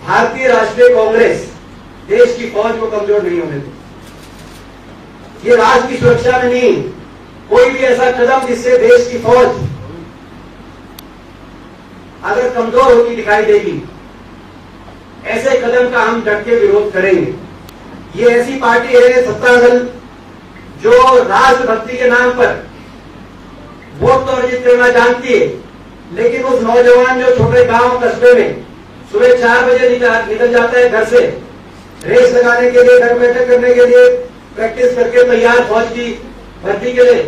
भारतीय राष्ट्रीय कांग्रेस देश की फौज को कमजोर नहीं होने देगी। ये राष्ट्र की सुरक्षा में नहीं, कोई भी ऐसा कदम जिससे देश की फौज अगर कमजोर होती दिखाई देगी, ऐसे कदम का हम डट के विरोध करेंगे। ये ऐसी पार्टी है सत्ता दल जो राष्ट्रभक्ति के नाम पर वोट तो अर्जित करना जानती है, लेकिन उस नौजवान जो छोटे गांव कस्बे में सुबह 4 बजे निकल जाता है घर से रेस लगाने के लिए, घर बैठक करने के लिए, प्रैक्टिस करके तैयार फौज की भर्ती के लिए,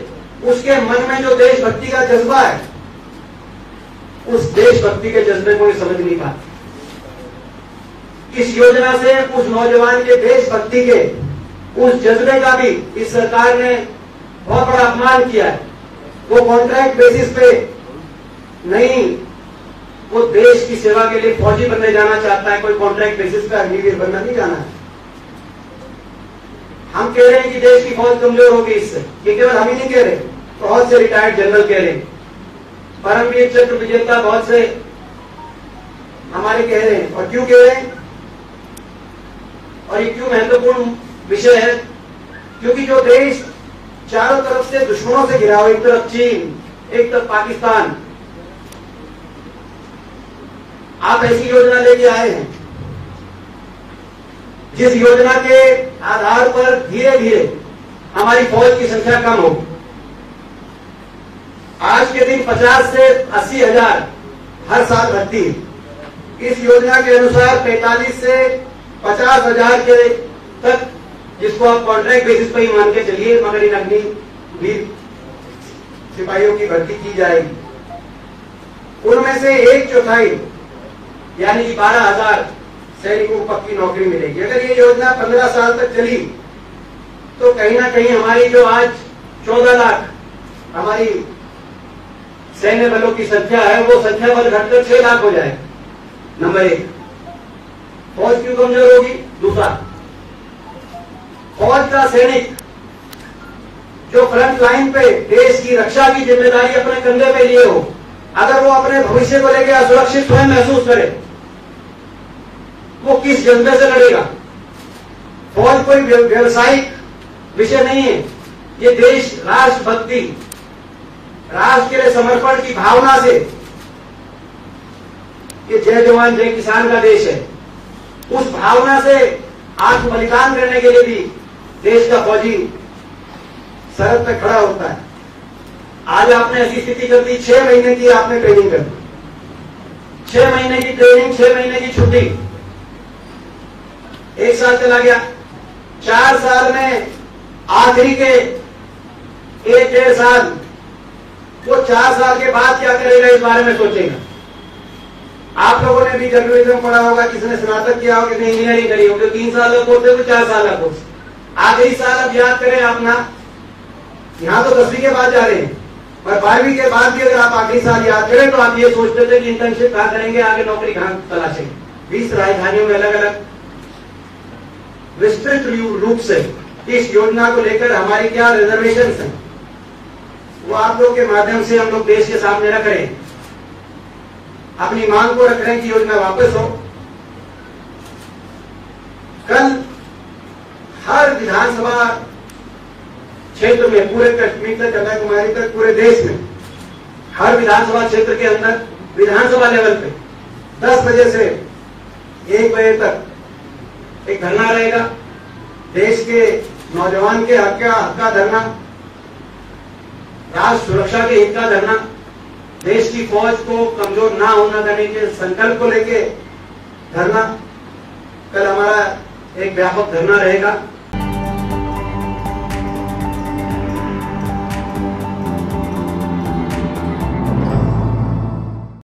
उसके मन में जो देशभक्ति का जज्बा है, उस देशभक्ति के जज्बे को समझ नहीं पाते। इस योजना से उस नौजवान के देशभक्ति के उस जज्बे का भी इस सरकार ने बहुत बड़ा अपमान किया है। वो कॉन्ट्रैक्ट बेसिस पे नहीं, वो देश की सेवा के लिए फौजी बनने जाना चाहता है, कोई कॉन्ट्रैक्ट बेसिस पे अग्निवीर बनना नहीं जाना है। हम कह रहे हैं कि देश की फौज कमजोर होगी इससे, ये केवल हम ही नहीं कह रहे, बहुत से रिटायर्ड जनरल कह रहे हैं, परमवीर चक्र विजेता बहुत से हमारे कह रहे हैं। और क्यों कह रहे हैं और ये क्यों महत्वपूर्ण विषय है? क्योंकि जो देश चारों तरफ से दुश्मनों से घिरा हो, एक तरफ चीन, एक तरफ पाकिस्तान, आप ऐसी योजना लेके आए हैं जिस योजना के आधार पर धीरे धीरे हमारी फौज की संख्या कम होगी। आज के दिन 50 से 80 हजार हर साल भर्ती है। इस योजना के अनुसार 45 से 50 हजार के तक, जिसको आप कॉन्ट्रैक्ट बेसिस पर ही मान के चलिए, मगर इन अग्निवीर सिपाहियों की भर्ती की जाएगी। उनमें से 1/4 यानी कि 12,000 सैनिकों को पक्की नौकरी मिलेगी। अगर ये योजना 15 साल तक चली तो कहीं ना कहीं हमारी जो आज 14 लाख हमारी सैन्य बलों की संख्या है, वो संख्या बल घटकर 6 लाख हो जाए। नंबर 1, फौज क्यों कमजोर होगी? दूसरा, फौज का सैनिक जो फ्रंट लाइन पे देश की रक्षा की जिम्मेदारी अपने कंधे पे लिए हो, अगर वो अपने भविष्य को लेकर असुरक्षित स्वयं महसूस करे, वो किस जज्बे से लड़ेगा? फौज कोई व्यवसायिक विषय नहीं है। ये देश राष्ट्रभक्ति, राष्ट्र के लिए समर्पण की भावना से, ये जय जवान जय किसान का देश है, उस भावना से आत्म बलिदान करने के लिए भी देश का फौजी सरहद पे खड़ा होता है। आज आपने ऐसी स्थिति कर दी, 6 महीने की आपने ट्रेनिंग कर दी, 6 महीने की ट्रेनिंग, 6 महीने की छुट्टी, 1 साल चला गया। 4 साल में आखिरी के 1-1.5 साल, वो 4 साल के बाद क्या करेगा इस बारे में सोचेगा। आप लोगों ने भी जर्नलिज्म पढ़ा होगा, किसने स्नातक किया होगा, किसने इंजीनियरिंग करी होगी। 3 साल का कोर्स है तो 4 साल का कोर्स। आखिरी साल अब याद करें अपना, यहां तो 10वीं के बाद जा रहे हैं, और 12वीं के बाद भी अगर आप आखिरी साल याद करें तो आप ये सोचते थे कि इंटर्नशिप कहां करेंगे, आगे नौकरी कहां तलाशेंगे। 20 राजधानियों में अलग अलग विस्तृत रूप से इस योजना को लेकर हमारी क्या रिजर्वेशन है, वो आप लोग के माध्यम से हम लोग देश के सामने रख रहे हैं, अपनी मांग को रख रहे हैं कि योजना वापस हो। कल हर विधानसभा क्षेत्र में, पूरे कश्मीर से कन्याकुमारी तक, पूरे देश में हर विधानसभा क्षेत्र के अंदर विधानसभा लेवल पे 10 बजे से 1 बजे तक एक धरना रहेगा। देश के नौजवान के हक का धरना, राष्ट्र सुरक्षा के हित का धरना, देश की फौज को कमजोर ना होना देने के संकल्प को लेके धरना। कल हमारा एक व्यापक धरना रहेगा।